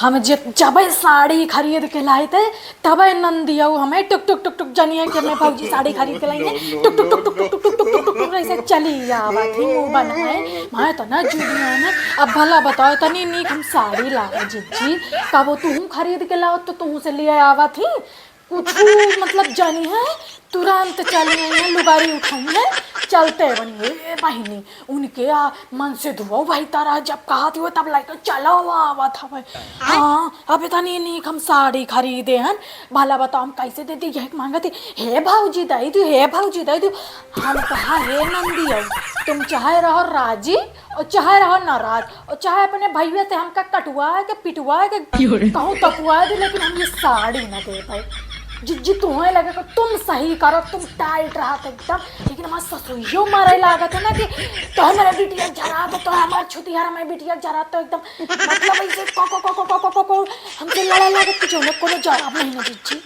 हम जब साड़ी खरीद के लाए थे तब नंदिया हमें टुक टुक टुक टुक जानिए कि मैं भाजी साड़ी खरीद के लाई टुक टुक टुक टुक टुक टुक टुक टुक टुक टुक ऐसे चली आवा थी मुँह बनाए मैं तो ना जुड़िया ना। अब भला बताओ तनी नीक हम साड़ी लावा जिज्जी कब तू खरीद के लाओ तो तू से लिए आवा थी कुछ मतलब जानी है तुरंत चली है लुगारी उठाई है चलते बनी बहिनी उनके मन से धुओ भाई तारा जब कहा थी वो तब लाइक चला हुआ आवा था भाई। हाँ अब इतनी नीक हम साड़ी खरीदे हैं भला बताओ हम कैसे दे दी यही मांगा थी हे भाऊजी दई दू हे भाऊजी दई दू। हम कहा हे नंदी तुम चाहे रहो राजी और चाहे रहो नाराज और चाहे अपने भैया से हमका कटुआ है कि पिटुआ है कि कहूँ तपुआ है लेकिन हम ये साड़ी ना दे पाए जिज्जी तुम्हें लगे कि तुम सही करो तुम टाइट रहा था एकदम लेकिन हमारे ससुइयों मारे लागत है ना कि तो हमारे बिटिया जरा तो हमारे छुतियार हमारे बिटिया जरा तो एकदम मतलब ऐसे को हमसे लड़ा लागत कि जो को जवाब नहीं ना जिज्जी।